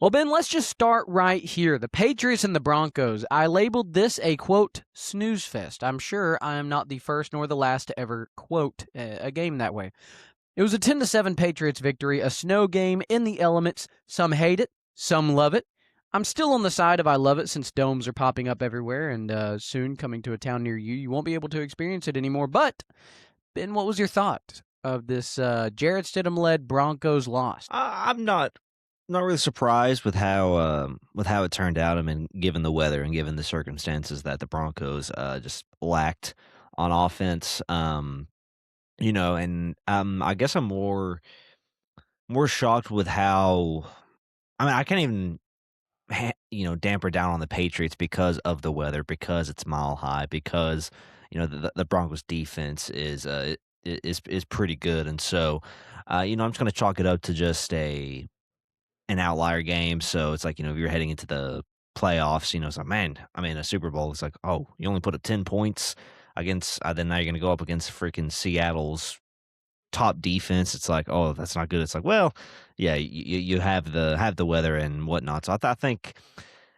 Well, Ben, let's just start right here. The Patriots and the Broncos. I labeled this a, quote, snooze fest. I'm sure I am not the first nor the last to ever quote a game that way. It was a 10-7 Patriots victory, a snow game in the elements. Some hate it, some love it. I'm still on the side of I love it since domes are popping up everywhere and soon coming to a town near you. You won't be able to experience it anymore. But, Ben, what was your thought of this Jarrett Stidham-led Broncos loss? I'm not really surprised with how it turned out. I mean, given the weather and given the circumstances that the Broncos just lacked on offense, and I guess I'm more shocked with how. I mean, I can't even damper down on the Patriots because of the weather, because it's mile high, because the Broncos defense is pretty good, and so I'm just going to chalk it up to just a an outlier game. So it's like, if you're heading into the playoffs, it's like, man, I mean, a Super Bowl, it's like, oh, you only put up 10 points against, then now you're going to go up against freaking Seattle's top defense. It's like, oh, that's not good. It's like, well, yeah, you have the weather and whatnot. So I think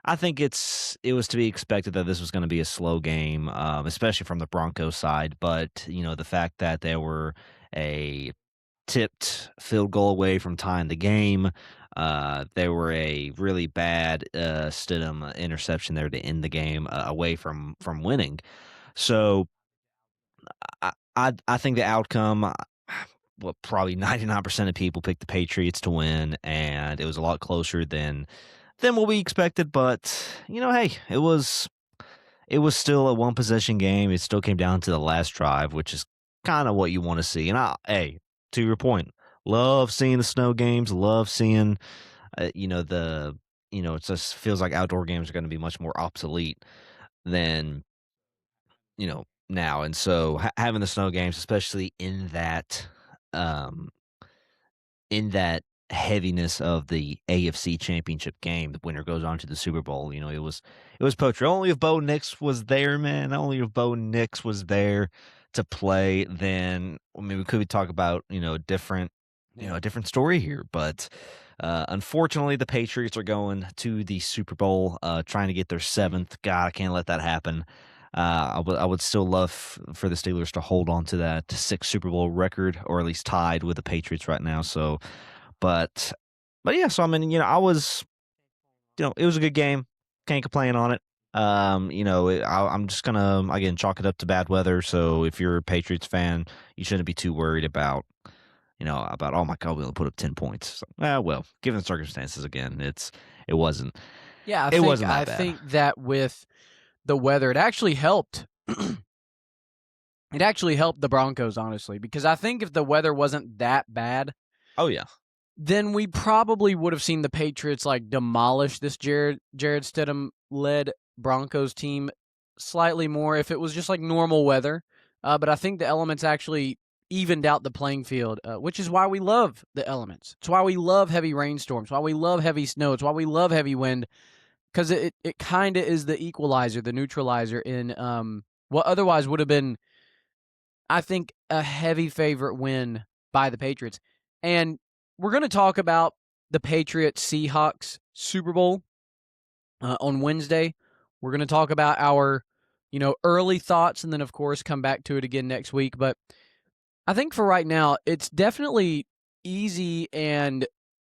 it was to be expected that this was going to be a slow game, especially from the Broncos side. But the fact that they were a tipped field goal away from tying the game. They were a really bad Stidham interception there to end the game away from winning. So I think the outcome, well, probably 99% of people picked the Patriots to win, and it was a lot closer than what we expected. But hey, it was still a one possession game. It still came down to the last drive, which is kind of what you want to see. And hey, to your point, love seeing the snow games. Love seeing, it just feels like outdoor games are going to be much more obsolete than now. And so having the snow games, especially um, in that heaviness of the AFC Championship game, the winner goes on to the Super Bowl. It was poetry. Only if Bo Nix was there, man. Only if Bo Nix was there to play, then I mean we could talk about a different story here. But unfortunately, the Patriots are going to the Super Bowl, trying to get their seventh. God, I can't let that happen. I would still love for the Steelers to hold on to that sixth Super Bowl record, or at least tied with the Patriots right now. So, but but yeah. So I mean, it was a good game. Can't complain on it. I'm just gonna again chalk it up to bad weather. So if you're a Patriots fan, you shouldn't be too worried about oh my god, we only put up 10 points. So, well, given the circumstances, again, it wasn't Yeah, I it think wasn't that I bad. think that with the weather, it actually helped. It actually helped the Broncos, honestly, because I think if the weather wasn't that bad, Oh yeah, then we probably would have seen the Patriots like demolish this Jared Stidham led Broncos team slightly more if it was just like normal weather. But I think the elements actually evened out the playing field, which is why we love the elements. It's why we love heavy rainstorms. Why we love heavy snow. It's why we love heavy wind, because it kind of is the equalizer, the neutralizer in what otherwise would have been, I think, a heavy favorite win by the Patriots. And we're going to talk about the Patriots Seahawks Super Bowl on Wednesday. We're going to talk about our, early thoughts, and then of course come back to it again next week. But I think for right now, it's definitely easy and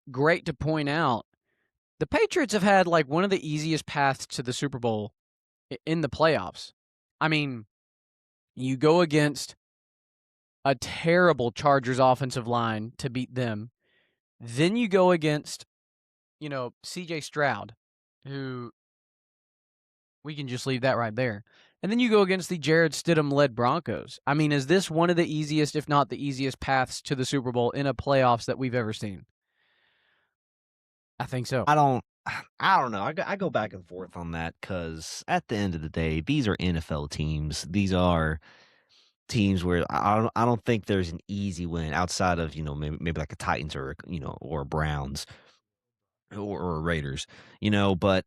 great to point out the Patriots have had like one of the easiest paths to the Super Bowl in the playoffs. I mean, you go against a terrible Chargers offensive line to beat them. Then you go against, CJ Stroud, who we can just leave that right there. And then you go against the Jared Stidham led Broncos. I mean, is this one of the easiest, if not the easiest, paths to the Super Bowl in a playoffs that we've ever seen? I think so. I don't. I don't know. I go back and forth on that because at the end of the day, these are NFL teams. These are teams where I don't think there's an easy win outside of maybe like a Titans or a Browns or a Raiders. But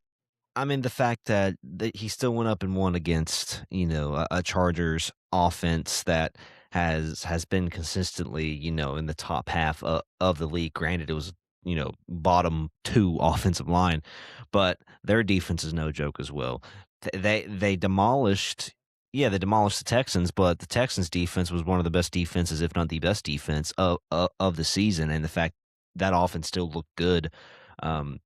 I mean the fact that he still went up and won against a Chargers offense that has been consistently in the top half of the league. Granted, it was bottom 2 offensive line, but their defense is no joke as well. They demolished they demolished the Texans, but the Texans defense was one of the best defenses, if not the best defense of the season, and the fact that offense still looked good, um,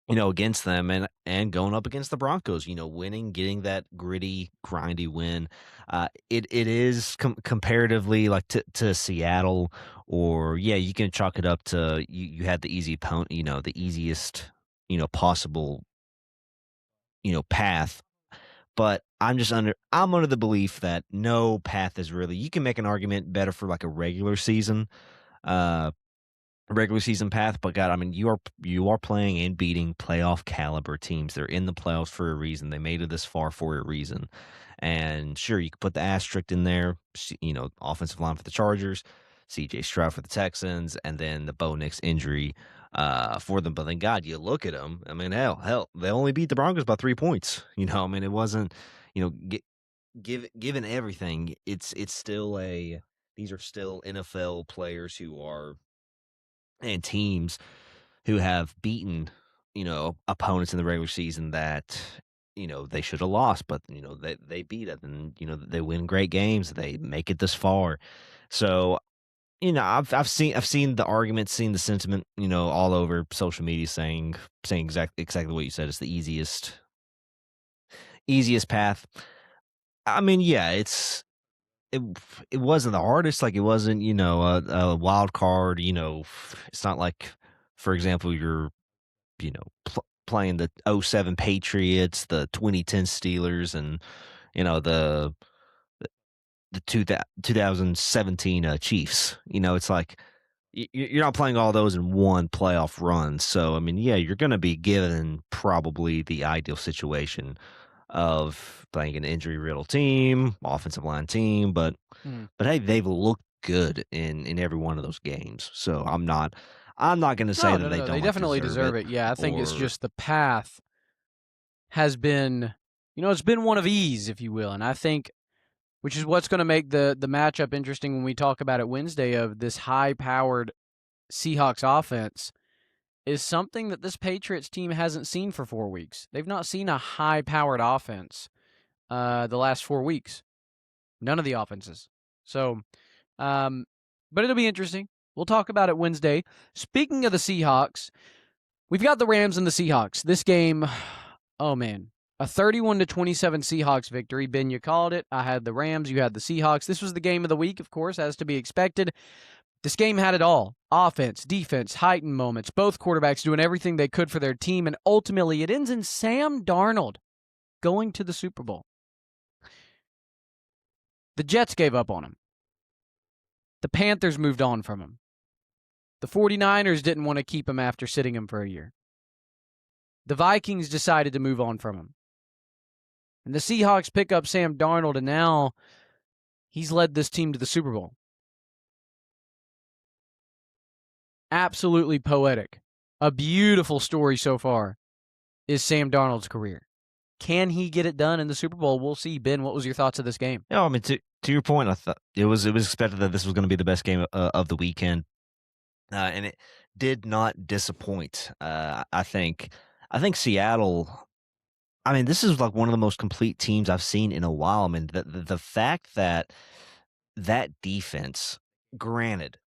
against them and going up against the Broncos, winning, getting that gritty, grindy win. It is comparatively like to Seattle, or you can chalk it up to you had the easy opponent, the easiest possible path. But I'm under the belief that no path is really. You can make an argument better for like a uh regular season path, but God, I mean, you are playing and beating playoff caliber teams. They're in the playoffs for a reason. They made it this far for a reason. And sure, you could put the asterisk in there, offensive line for the Chargers, CJ Stroud for the Texans, and then the Bo Nix injury for them. But then, God, you look at them. I mean, hell, they only beat the Broncos by 3 points. I mean, it wasn't, given everything, it's still these are still NFL players who are and teams who have beaten, opponents in the regular season that, they should have lost, but they beat it, and they win great games. They make it this far. So, I've seen the argument, seen the sentiment, all over social media saying exactly what you said. It's the easiest path. I mean, yeah, it it wasn't the hardest, like, it wasn't, a wild card, it's not like, for example, you're, playing the '07 Patriots, the 2010 Steelers, and, the 2017, Chiefs. It's like you're not playing all those in one playoff run, so, I mean, yeah, you're gonna be given probably the ideal situation of playing an injury-riddled team, offensive line team, Mm. but hey, they've looked good in every one of those games. So I'm not gonna say No, that no, no, they no. They don't definitely deserve deserve it it. Yeah, I think it's or just the path has been, it's been one of ease, if you will, and I think, which is what's going to make the matchup interesting when we talk about it Wednesday, of this high-powered Seahawks offense, is something that this Patriots team hasn't seen for 4 weeks. They've not seen a high-powered offense the last 4 weeks. None of the offenses. So, um, but it'll be interesting. We'll talk about it Wednesday. Speaking of the Seahawks, we've got the Rams and the Seahawks. This game, oh man, a 31-27 Seahawks victory. Ben, you called it. I had the Rams. You had the Seahawks. This was the game of the week, of course, as to be expected. This game had it all. Offense, defense, heightened moments. Both quarterbacks doing everything they could for their team, and ultimately it ends in Sam Darnold going to the Super Bowl. The Jets gave up on him. The Panthers moved on from him. The 49ers didn't want to keep him after sitting him for a year. The Vikings decided to move on from him. And the Seahawks pick up Sam Darnold, and now he's led this team to the Super Bowl. Absolutely poetic. A beautiful story so far is Sam Darnold's career. Can he get it done in the Super Bowl? We'll see. Ben, what was your thoughts of this game? I mean, to your point, I thought it was expected that this was going to be the best game of the weekend, and it did not disappoint. I think Seattle. I mean, this is like one of the most complete teams I've seen in a while. I mean, the fact that defense, granted,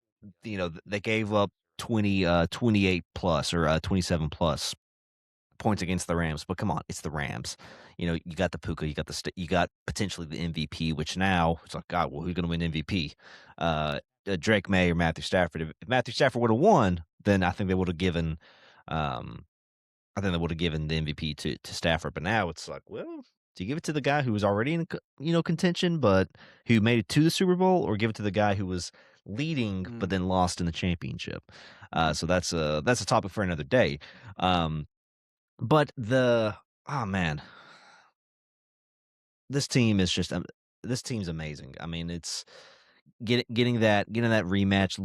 they gave up 28 plus or 27 plus points against the Rams, but come on, it's the Rams. You got the Puka, you got potentially the MVP, which now it's like, God, well, who's going to win MVP? Drake May or Matthew Stafford? If Matthew Stafford would have won, then I think they would have given, um, the MVP to Stafford. But now it's like, well, do you give it to the guy who was already in contention, but who made it to the Super Bowl, or give it to the guy who was leading but then lost in the championship? So that's a topic for another day. But oh man, this team is just this team's amazing. I mean, it's getting that rematch,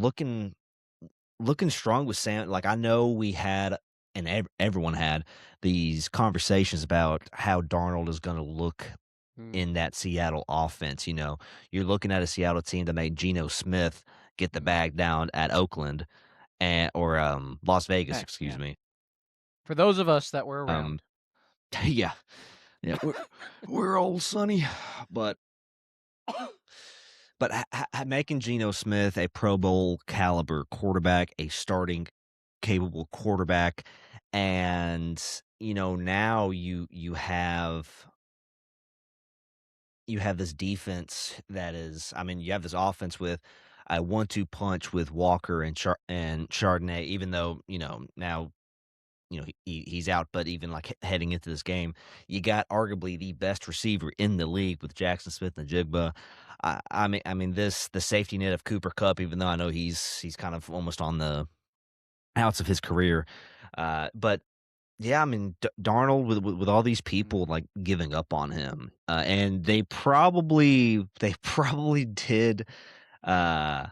looking strong with Sam. Like, I know we had, and everyone had these conversations about how Darnold is going to look in that Seattle offense. You're looking at a Seattle team that made Geno Smith get the bag down at Oakland, and or Las Vegas, Okay, excuse yeah. me. For those of us that were Um, around. yeah, yeah, we're old, Sonny, but making Geno Smith a Pro Bowl caliber quarterback, a starting capable quarterback, and now you have this defense that is, I mean, you have this offense with a 1-2 punch with Walker and Chardonnay, even though, now, he's out, but even like heading into this game, you got arguably the best receiver in the league with Jackson Smith and Jigba. I mean, the safety net of Cooper Cup, even though I know he's kind of almost on the outs of his career, but yeah, I mean, Darnold with all these people Mhm. like giving up on him, and they probably did uh,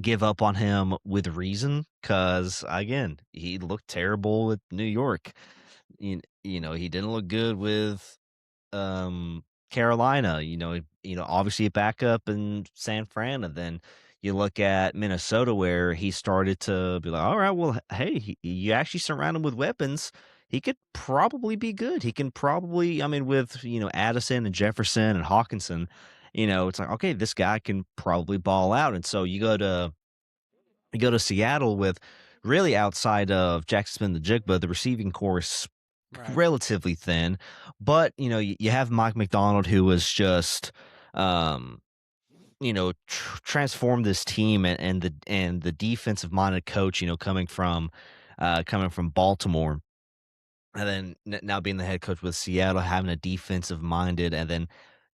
give up on him with reason, because again, he looked terrible with New York. He didn't look good with Carolina, obviously a backup in San Fran, and then you look at Minnesota where he started to be like, all right, well, hey, you actually surround him with weapons. He could probably be good. He can probably, I mean, with, Addison and Jefferson and Hawkinson, it's like, okay, this guy can probably ball out. And so you go to Seattle with really outside of Jackson Smith and Jigba, the receiving course Right. relatively thin, but you have Mike McDonald who was just um transformed this team, and the defensive minded coach, coming from Baltimore, and then now being the head coach with Seattle, having a defensive minded, and then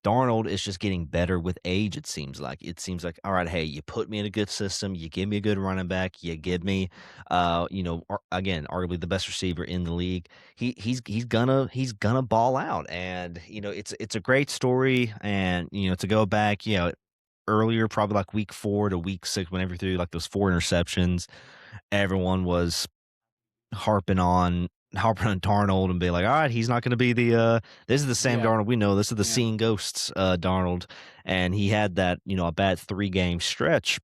Darnold is just getting better with age, it seems like. It seems like, all right, hey, you put me in a good system, you give me a good running back, you give me, again, arguably the best receiver in the league. He's gonna ball out, and it's a great story, and to go back, earlier, probably like week 4 to week 6, whenever he threw like those 4 interceptions, everyone was harping on Darnold and be like, all right, he's not going to be this is the Sam Yeah. Darnold we know. This is the Yeah. seeing ghosts Darnold. And he had that, a bad 3-game stretch.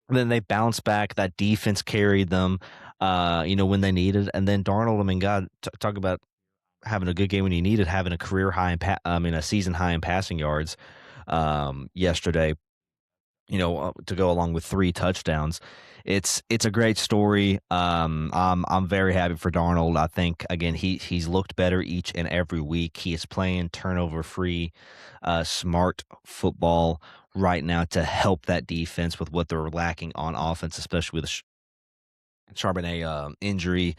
And then they bounced back. That defense carried them, when they needed. And then Darnold, I mean, God, talk about having a good game when he needed, having a career high a season high in passing yards yesterday, to go along with 3 touchdowns. It's a great story. I'm very happy for Darnold. I think again he's looked better each and every week. He is playing turnover free, smart football right now to help that defense with what they're lacking on offense, especially with the Charbonnet injury,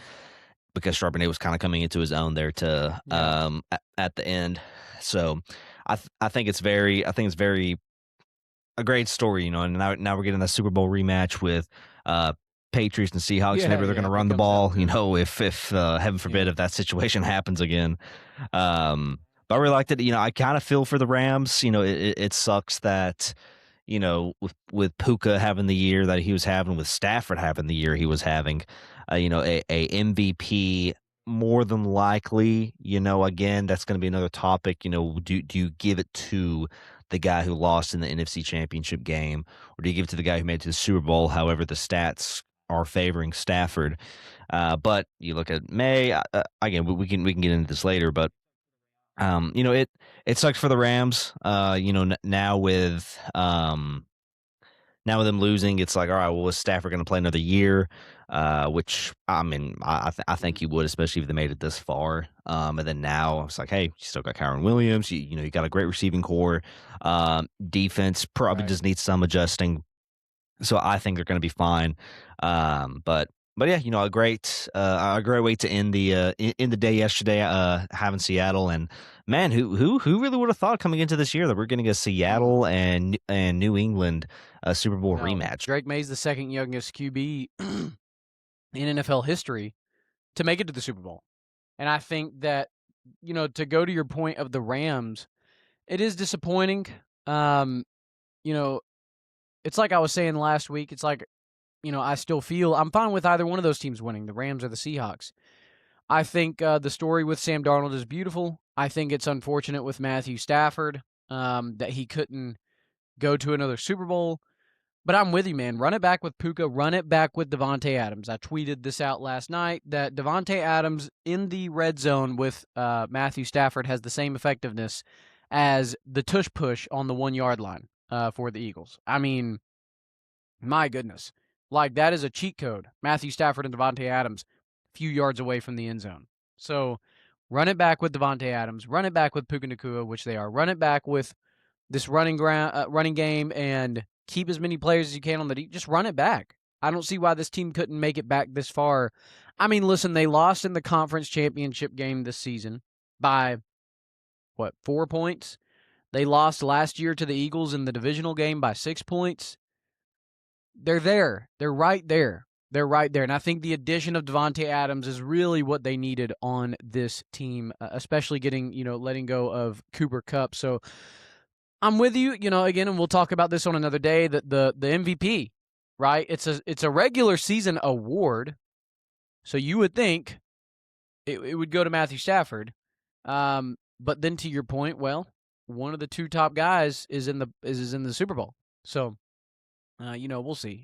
because Charbonnet was kind of coming into his own there to Yeah. at the end. So I think it's very a great story, and now we're getting that Super Bowl rematch with Patriots and Seahawks. Yeah, Maybe they're going yeah, to if it run the comes down ball, to it. if heaven forbid, Yeah. if that situation happens again. But I really liked it. I kind of feel for the Rams. It sucks that with Puka having the year that he was having, with Stafford having the year he was having, a MVP more than likely. Again, that's going to be another topic. Do you give it to the guy who lost in the NFC Championship game, or do you give it to the guy who made it to the Super Bowl? However, the stats are favoring Stafford. But you look at May. Again, we can get into this later, but it sucks for the Rams. Now with them losing, it's like, all right, well, is Stafford going to play another year? Which I mean, I think he would, especially if they made it this far. And then now it's like, hey, you still got Kyron Williams. You got a great receiving core. Defense probably Right. just needs some adjusting. So I think they're going to be fine. But yeah, a great way to end the day yesterday. Having Seattle, and man, who really would have thought coming into this year that we're getting a Mhm. Seattle and New England Super Bowl No, rematch? Drake May's the second youngest QB in NFL history to make it to the Super Bowl. And I think that, to go to your point of the Rams, it is disappointing. Um, you know, it's like I was saying last week. It's like, I still feel I'm fine with either one of those teams winning, the Rams or the Seahawks. I think the story with Sam Darnold is beautiful. I think it's unfortunate with Matthew Stafford that he couldn't go to another Super Bowl. But I'm with you, man. Run it back with Puka. Run it back with Devontae Adams. I tweeted this out last night that Devontae Adams in the red zone with Matthew Stafford has the same effectiveness as the tush push on the 1 yard line for the Eagles. I mean, my goodness. Like, that is a cheat code. Matthew Stafford and Devontae Adams, a few yards away from the end zone. So run it back with Devontae Adams. Run it back with Puka Nacua, which they are. Run it back with this running game and keep as many players as you can on the just run it back. I don't see why this team couldn't make it back this far. I mean, listen, they lost in the conference championship game this season by 4 points. They lost last year to the Eagles in the divisional game by 6 points. They're there. They're right there. They're right there. And I think the addition of Devontae Adams is really what they needed on this team, especially getting, letting go of Cooper Kupp. So I'm with you, again, and we'll talk about this on another day, that the MVP, right? It's a regular season award. So you would think it would go to Matthew Stafford. But then to your point, well, one of the two top guys is in the Super Bowl. So, we'll see.